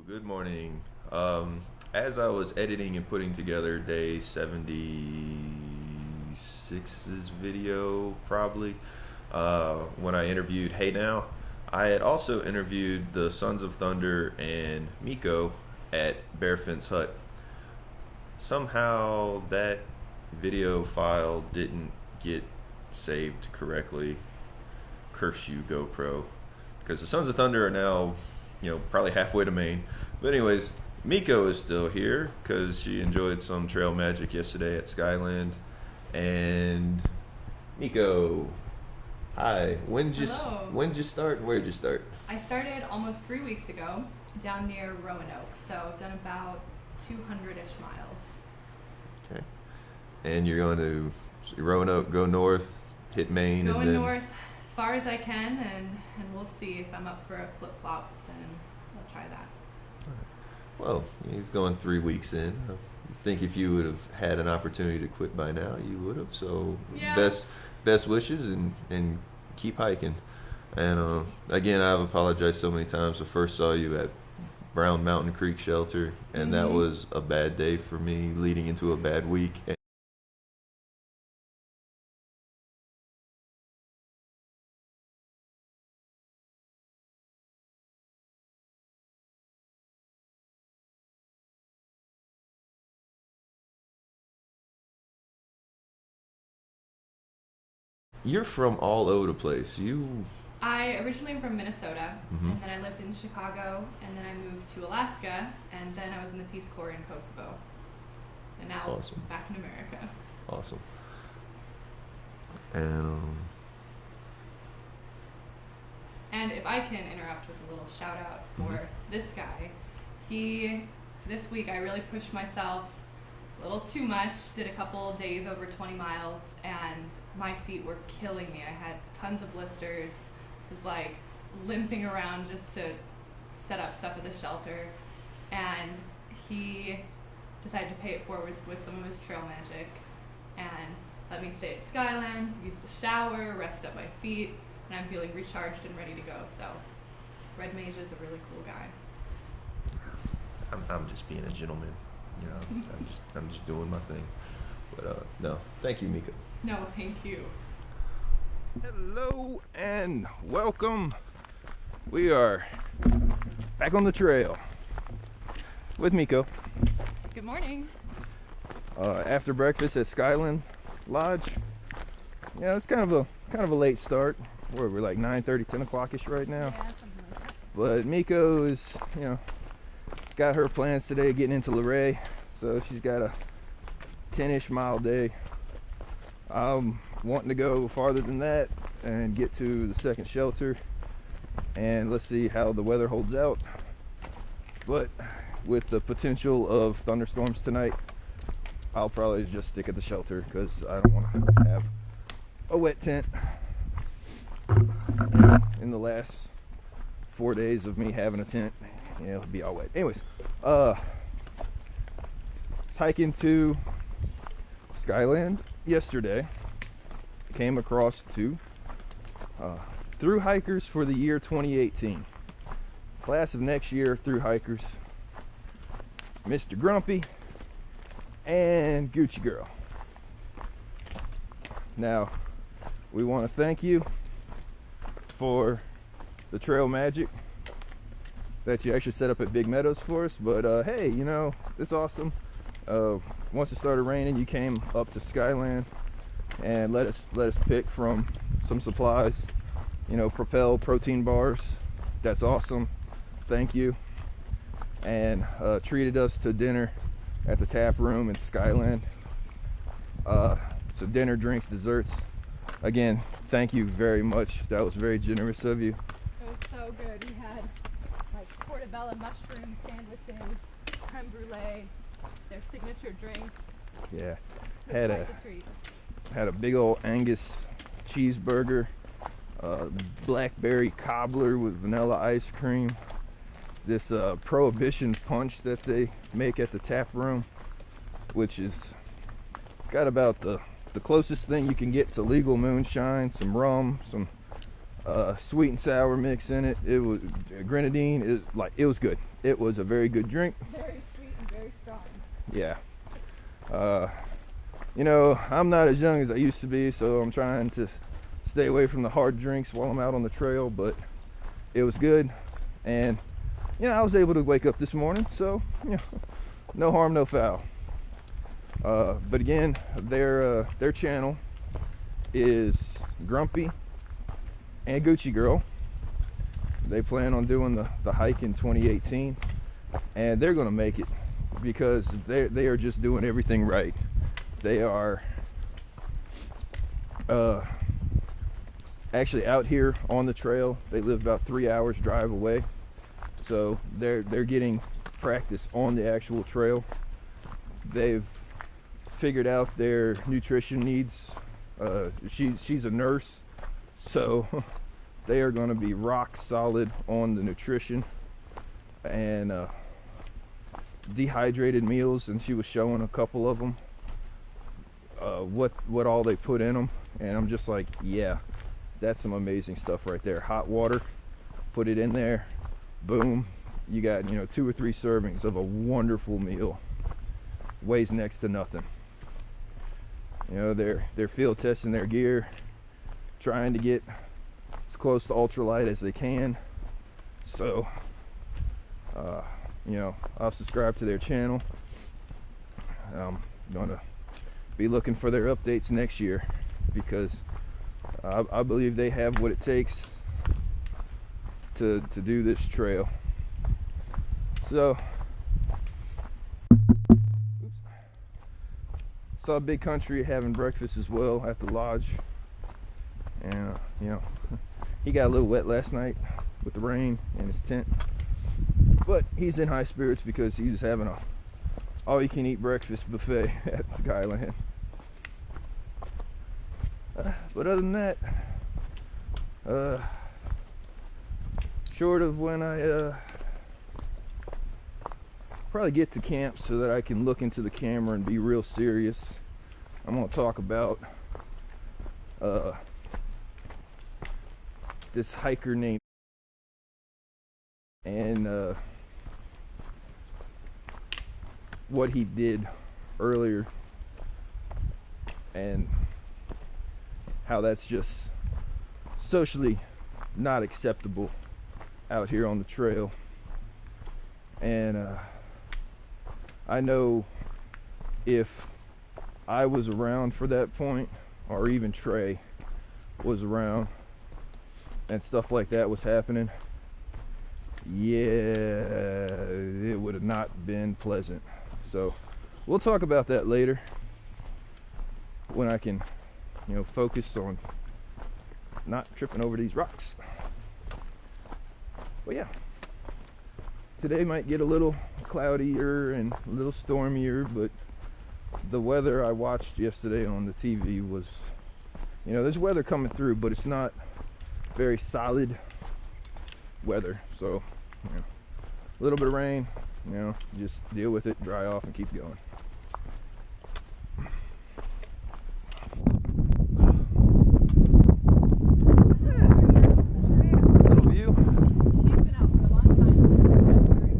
Good morning. As I was editing and putting together day 76's video, probably, when I interviewed Hey Now, I had also interviewed the Sons of Thunder and Miko at Bearfin's Hut. Somehow that video file didn't get saved correctly. Curse you, GoPro. Because the Sons of Thunder are now, probably halfway to Maine. But anyways, Miko is still here because she enjoyed some trail magic yesterday at Skyland. And Miko, hi. Hello. When'd you start? Where'd you start? I started almost 3 weeks ago down near Roanoke, so I've done about 200-ish miles. Okay. And you're going to Roanoke, go north, hit Maine, Going and then north as far as I can, and we'll see if I'm up for a flip-flop, then I'll try that. Well, you've gone 3 weeks in. I think if you would have had an opportunity to quit by now, you would have. So Yeah. best wishes and keep hiking. And again, I've apologized so many times. I first saw you at Brown Mountain Creek Shelter, and that was a bad day for me, leading into a bad week. You're from all over the place. I originally am from Minnesota, Mhm. and then I lived in Chicago, and then I moved to Alaska, and then I was in the Peace Corps in Kosovo. And now Awesome. back in America. Awesome. And And if I can interrupt with a little shout out for this guy, this week I really pushed myself a little too much, did a couple days over 20 miles, and my feet were killing me. I had tons of blisters, was like limping around just to set up stuff at the shelter, and he decided to pay it forward with some of his trail magic and let me stay at Skyland, use the shower, rest up my feet, and I'm feeling recharged and ready to go. So Red Mage is a really cool guy. I'm just being a gentleman, I'm just doing my thing. But no, thank you, Mika. No, thank you. Hello and welcome. We are back on the trail with Miko. Good morning. After breakfast at Skyland Lodge. Yeah, it's kind of a late start. We're like 9:30, 10 o'clock-ish right now. Yeah, something like that. But Miko is, got her plans today getting into Luray, so she's got a 10-ish mile day. I'm wanting to go farther than that and get to the second shelter, and let's see how the weather holds out. But with the potential of thunderstorms tonight, I'll probably just stick at the shelter because I don't want to have a wet tent. In the last 4 days of me having a tent, it'll be all wet. Anyways, hiking to Skyland yesterday. Came across two through hikers for the year 2018. Class of next year through hikers, Mr. Grumpy and Gucci Girl. Now, we want to thank you for the trail magic that you actually set up at Big Meadows for us. But hey, it's awesome. Once it started raining, you came up to Skyland and let us pick from some supplies. Propel protein bars. That's awesome. Thank you. And treated us to dinner at the tap room in Skyland. So dinner, drinks, desserts. Again, thank you very much. That was very generous of you. It was so good. We had like portobello mushroom sandwiches, creme brulee, their signature drinks. Yeah, It was quite the treat. had a big old Angus cheeseburger, blackberry cobbler with vanilla ice cream, this Prohibition punch that they make at the tap room, which is got about the closest thing you can get to legal moonshine, some rum, some sweet and sour mix in it. It was grenadine. It was good. It was a very good drink. Very sweet and very strong. Yeah. You know, I'm not as young as I used to be, so I'm trying to stay away from the hard drinks while I'm out on the trail, but it was good. And, you know, I was able to wake up this morning, so, you know, no harm, no foul. But again, their channel is Grumpy and Gucci Girl. They plan on doing the hike in 2018, and they're going to make it because they are just doing everything right. They are actually out here on the trail. They live about 3 hours drive away, so they're getting practice on the actual trail. They've figured out their nutrition needs. She's a nurse, so they are going to be rock solid on the nutrition and dehydrated meals, and she was showing a couple of them what all they put in them, and I'm just like, yeah, that's some amazing stuff right there. Hot water, put it in there, boom, you got, you know, 2 or 3 servings of a wonderful meal. Weighs next to nothing. You know, they're field testing their gear, trying to get as close to ultralight as they can. So you know, I'll subscribe to their channel. I'm gonna be looking for their updates next year, because I believe they have what it takes to do this trail. So saw Big Country having breakfast as well at the lodge, and you know, he got a little wet last night with the rain in his tent, but he's in high spirits because he was having a all-you-can-eat breakfast buffet at Skyland. But other than that, short of when I probably get to camp so that I can look into the camera and be real serious, I'm going to talk about this hiker named and what he did earlier, and how that's just socially not acceptable out here on the trail. And I know if I was around for that point, or even Trey was around and stuff like that was happening, yeah, it would have not been pleasant. So we'll talk about that later when I can, you know, focus on not tripping over these rocks. But yeah, today might get a little cloudier and a little stormier, but the weather I watched yesterday on the TV was, you know, there's weather coming through, but it's not very solid weather. So, you know, a little bit of rain, you know, just deal with it, dry off, and keep going. Little view. He's been out for a long time since February.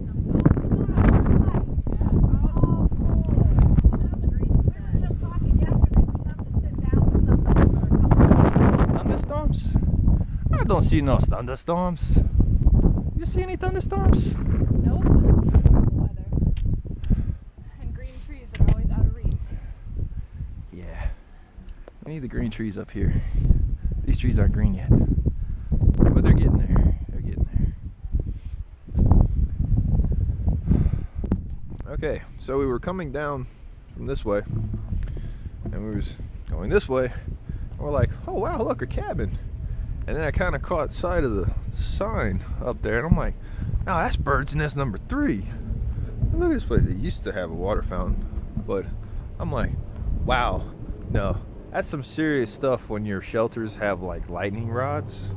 Thunderstorms? I don't see no thunderstorms. You see any thunderstorms? Nope. Weather. And green trees that are always out of reach. Yeah. We need the green trees up here. These trees aren't green yet, but they're getting there. They're getting there. Okay, so we were coming down from this way, and we was going this way, and we're like, oh wow, look, a cabin. And then I kind of caught sight of the sign up there, and I'm like, no, that's bird's nest number 3. And look at this place. They used to have a water fountain, but I'm like, wow, no, that's some serious stuff when your shelters have like lightning rods.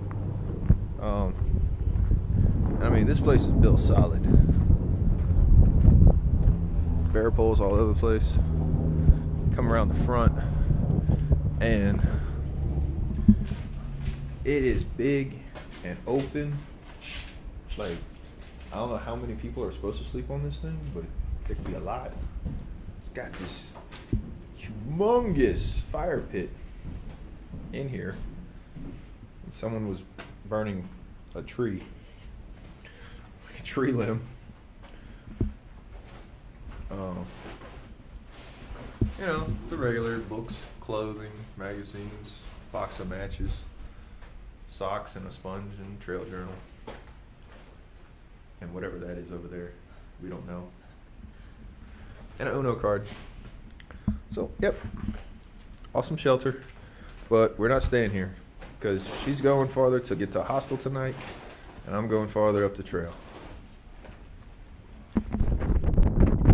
I mean, this place is built solid. Bear poles all over the place. Come around the front, and It is big and open. Like, I don't know how many people are supposed to sleep on this thing, but there could be a lot. It's got this humongous fire pit in here. And someone was burning a tree limb. You know, the regular books, clothing, magazines, box of matches, socks and a sponge and trail journal. And whatever that is over there, we don't know. And an Uno card. So, yep. Awesome shelter. But we're not staying here because she's going farther to get to a hostel tonight, and I'm going farther up the trail.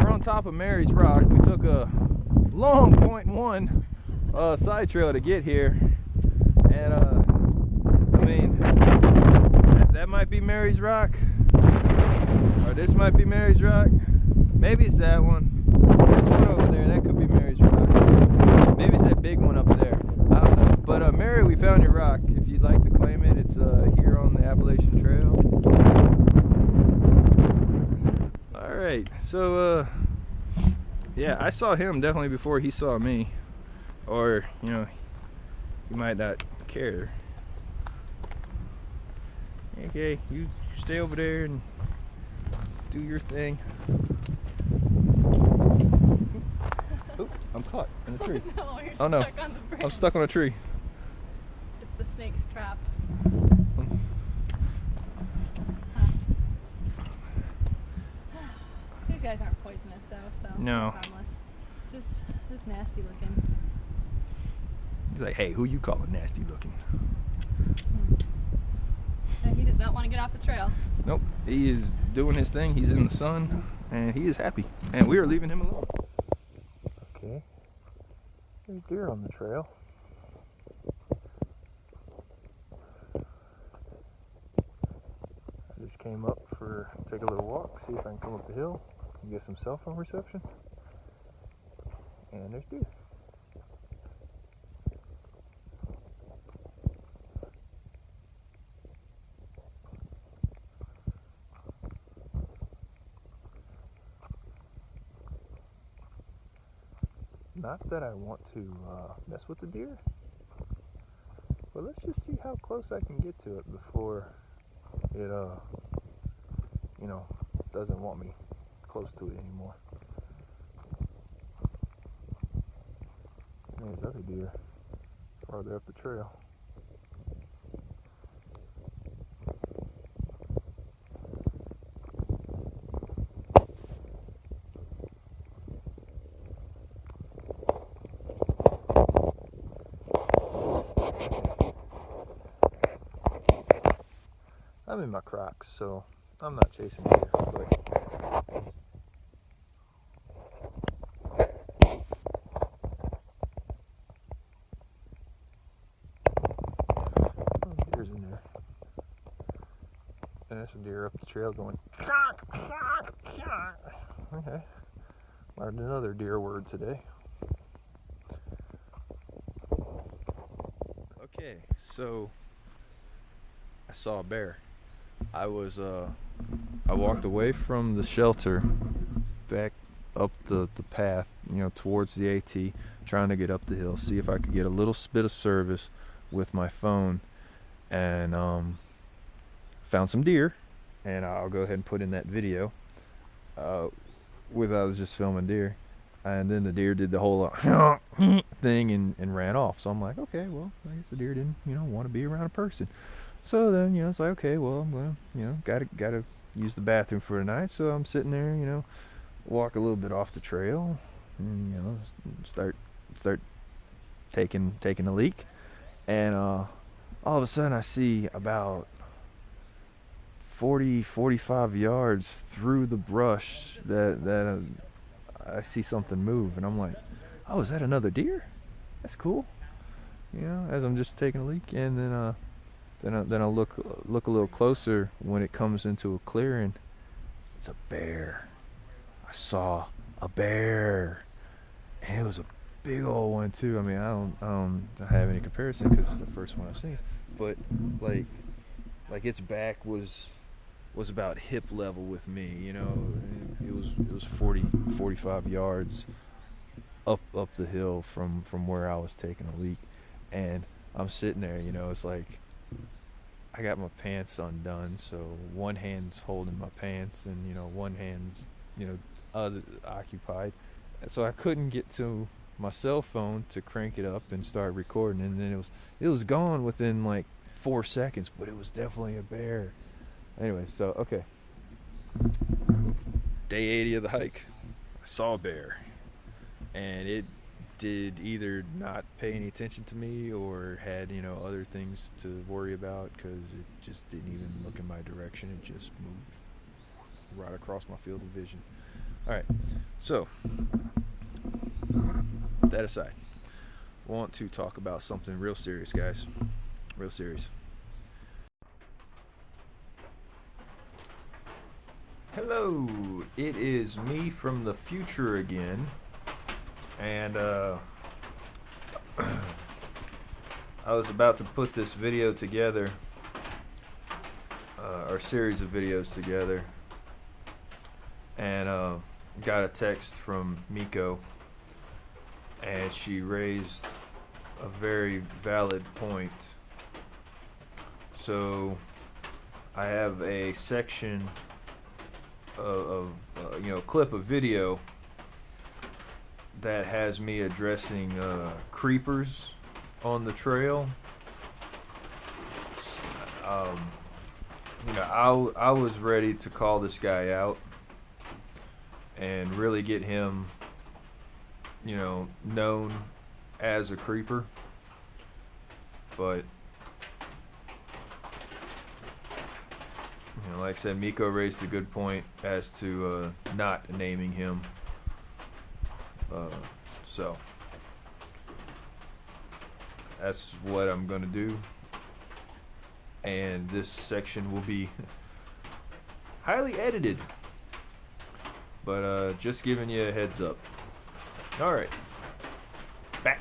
We're on top of Mary's Rock. We took a long 0.1 side trail to get here, and I mean, that might be Mary's Rock, or this might be Mary's Rock. Maybe it's that one. There's one over there. That could be Mary's Rock. Maybe it's that big one up there. I don't know. But Mary, we found your rock. If you'd like to claim it, it's here on the Appalachian Trail. All right. So yeah, I saw him definitely before he saw me, or you know, he might not care. Okay, you stay over there and do your thing. Oop, I'm caught in a tree. Oh no, you're oh no, stuck on the branch. I'm stuck on a tree. It's the snake's trap. These guys aren't poisonous though, so No. harmless. Just nasty looking. He's like, hey, who you calling nasty looking? And he does not want to get off the trail. Nope, he is doing his thing. He's in the sun, and he is happy. And we are leaving him alone. Okay, there's deer on the trail. I just came up for take a little walk, see if I can come up the hill and get some cell phone reception. And there's deer. Not that I want to mess with the deer, but let's just see how close I can get to it before it, you know, doesn't want me close to it anymore. And there's other deer farther up the trail. I'm in my Crocs, so I'm not chasing deer, but oh, deer's in there. And there's a deer up the trail going okay. Learned another deer word today. Okay, so I saw a bear. I walked away from the shelter back up the path, you know, towards the AT, trying to get up the hill, see if I could get a little bit of service with my phone, and found some deer, and I'll go ahead and put in that video with I was just filming deer, and then the deer did the whole thing and ran off. So I'm like, okay, well, I guess the deer didn't, you know, want to be around a person. So then, you know, it's like, okay, well, I'm gonna, you know, gotta use the bathroom for the night. So I'm sitting there, you know, walk a little bit off the trail, and you know, start taking a leak, and all of a sudden I see about 45 yards through the brush that I see something move, and I'm like, oh, is that another deer? That's cool. You know, as I'm just taking a leak, and then I look a little closer when it comes into a clearing. It's a bear. I saw a bear, and it was a big old one too. I mean, I don't have any comparison because it's the first one I've seen. but like its back was about hip level with me. It was 45 yards up the hill from where I was taking a leak, and I'm sitting there. It's like I got my pants undone, so one hand's holding my pants, and one hand's other occupied, so I couldn't get to my cell phone to crank it up and start recording, and then it was gone within like 4 seconds, but it was definitely a bear. Anyway, so okay, day 80 of the hike, I saw a bear, and it did either not pay any attention to me or had other things to worry about, because it just didn't even look in my direction. It just moved right across my field of vision. All right, so that aside, I want to talk about something real serious, guys. Real serious. Hello, it is me from the future again, and I was about to put this video together, our series of videos together, and got a text from Miko, and she raised a very valid point. So I have a section of clip of video that has me addressing creepers on the trail. I was ready to call this guy out and really get him known as a creeper, but like I said, Miko raised a good point as to not naming him. So that's what I'm gonna do, and this section will be highly edited, but just giving you a heads up. Alright, back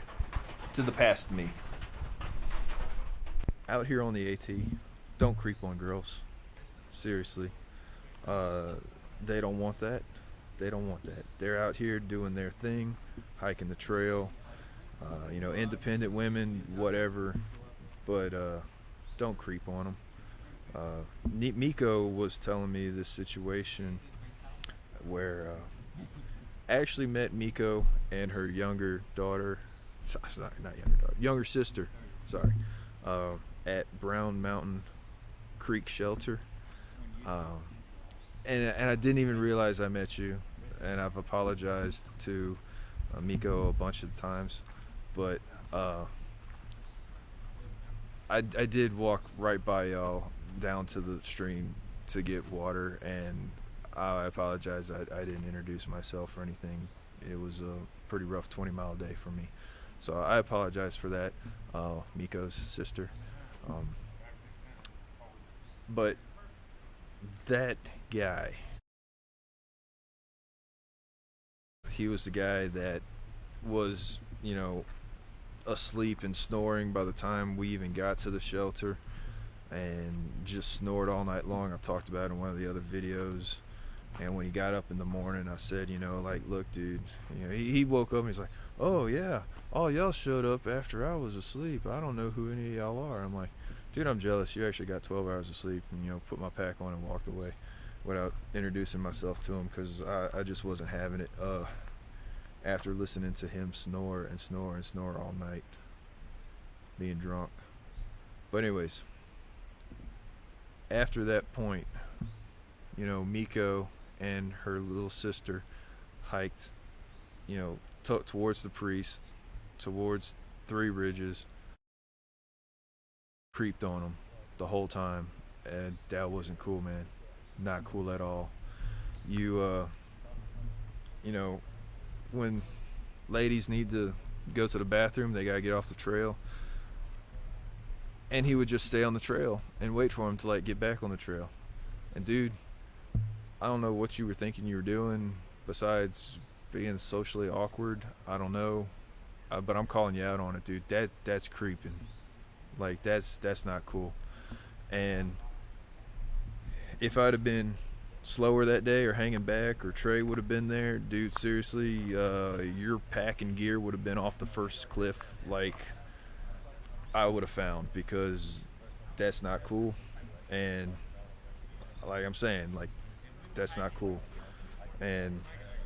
to the past me. Out here on the AT, don't creep on girls. Seriously. They don't want that. They don't want that. They're out here doing their thing, hiking the trail, independent women, whatever, but don't creep on them. Miko was telling me this situation where I actually met Miko and her younger daughter, sorry, not younger daughter, younger sister, sorry, at Brown Mountain Creek Shelter. And I didn't even realize I met you, and I've apologized to Miko a bunch of times, but I did walk right by y'all down to the stream to get water, and I apologize. I didn't introduce myself or anything. It was a pretty rough 20-mile day for me, so I apologize for that, Miko's sister. But that guy, he was the guy that was, asleep and snoring by the time we even got to the shelter, and just snored all night long. I've talked about it in one of the other videos. And when he got up in the morning, I said, look, dude, he woke up and he's like, oh yeah, all y'all showed up after I was asleep. I don't know who any of y'all are. I'm like, dude, I'm jealous. You actually got 12 hours of sleep, and put my pack on and walked away without introducing myself to him, because I just wasn't having it after listening to him snore and snore and snore all night, being drunk. But anyways, after that point, Miko and her little sister hiked, towards the priest, towards Three Ridges, creeped on them the whole time, and that wasn't cool, man. Not cool at all. When ladies need to go to the bathroom, they gotta get off the trail, and he would just stay on the trail and wait for him to get back on the trail. And dude, I don't know what you were thinking you were doing besides being socially awkward. I don't know, but I'm calling you out on it, dude. That's creeping. Like that's not cool. And if I'd have been slower that day or hanging back or Trey would have been there, dude, seriously, your packing gear would have been off the first cliff like I would have found, because that's not cool. And like I'm saying, like that's not cool. And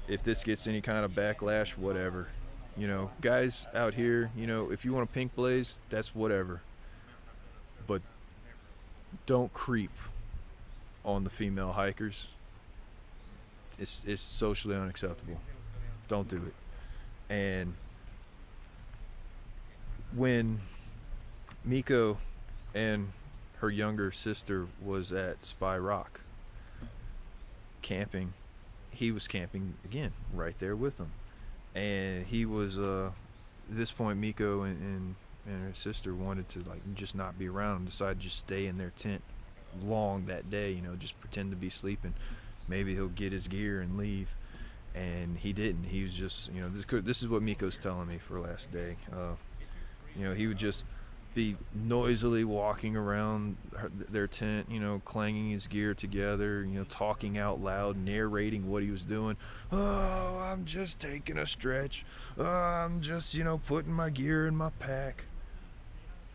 if this gets any kind of backlash, whatever. Guys out here, if you want to pink blaze, that's whatever. But don't creep on the female hikers. It's socially unacceptable. Don't do it. And when Miko and her younger sister was at Spy Rock camping, he was camping again right there with them. And he was at this point, Miko and her sister wanted to like just not be around and decided to just stay in their tent long that day, just pretend to be sleeping. Maybe he'll get his gear and leave. And he didn't. He was just, this is what Miko's telling me for last day. He would just be noisily walking around their tent, clanging his gear together, talking out loud, narrating what he was doing. Oh, I'm just taking a stretch. Oh, I'm just, putting my gear in my pack.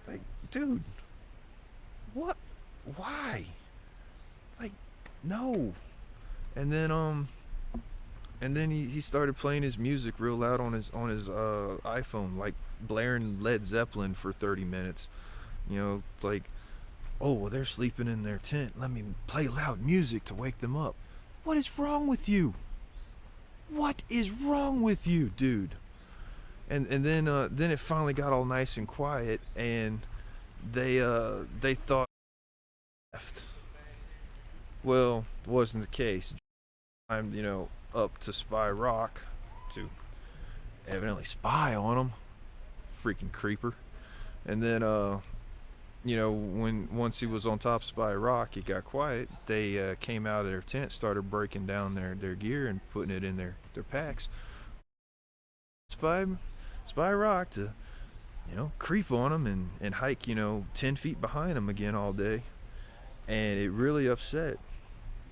Like, dude, what? Why? Like, no. And then he started playing his music real loud on his iPhone, like blaring Led Zeppelin for 30 minutes. Like, oh, well, they're sleeping in their tent. Let me play loud music to wake them up. What is wrong with you? What is wrong with you, dude? And then it finally got all nice and quiet, and they thought left. Well, wasn't the case. I'm, up to Spy Rock to evidently spy on him. Freaking creeper. And then, once he was on top of Spy Rock, it got quiet. They came out of their tent, started breaking down their gear and putting it in their packs. Spy Rock to, creep on him and hike, 10 feet behind him again all day. And it really upset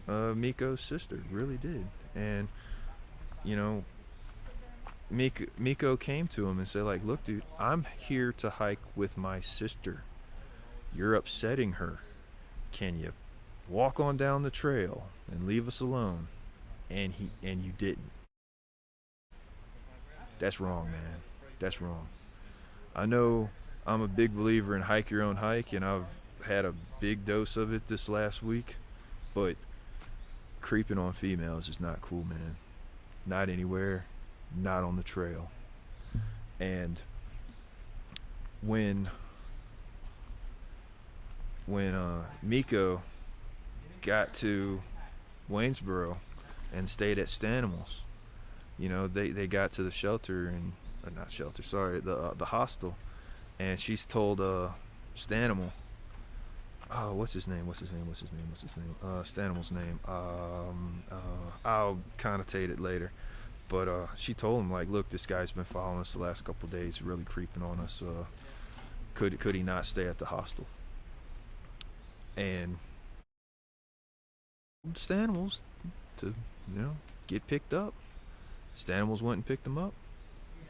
Miko's sister, really did. And Miko came to him and said, like, look, dude, I'm here to hike with my sister. You're upsetting her. Can you walk on down the trail and leave us alone? And you didn't. That's wrong, man. That's wrong. I know I'm a big believer in hike your own hike, and I've had a big dose of it this last week, but creeping on females is not cool, man. Not anywhere, not on the trail. And when Miko got to Waynesboro and stayed at Stanimals, they got to the shelter and not shelter, sorry, the hostel, and she's told Stanimal, oh, what's his name? Stanimal's name. I'll connotate it later. But she told him, like, look, this guy's been following us the last couple of days, really creeping on us. Could he not stay at the hostel? And Stanimals to, get picked up. Stanimals went and picked him up,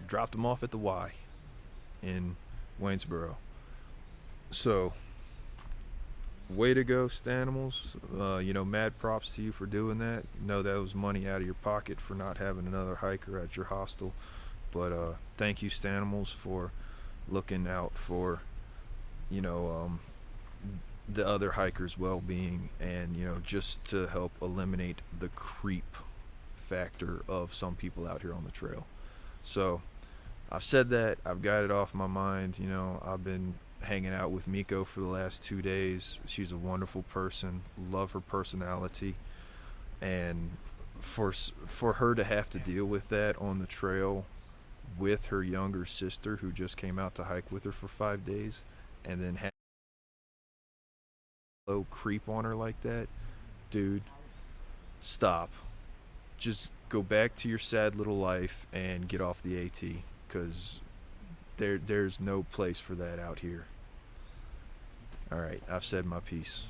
dropped him off at the Y in Waynesboro. So, way to go, Stanimals. Mad props to you for doing that. Know that was money out of your pocket for not having another hiker at your hostel. But thank you, Stanimals, for looking out for, the other hikers' well-being, and, just to help eliminate the creep factor of some people out here on the trail. So, I've said that. I've got it off my mind. I've been hanging out with Miko for the last 2 days. She's a wonderful person. Love her personality. And for her to have to deal with that on the trail with her younger sister, who just came out to hike with her for 5 days, and then have low creep on her like that, dude, stop. Just go back to your sad little life and get off the AT, because there's no place for that out here. All right, I've said my piece.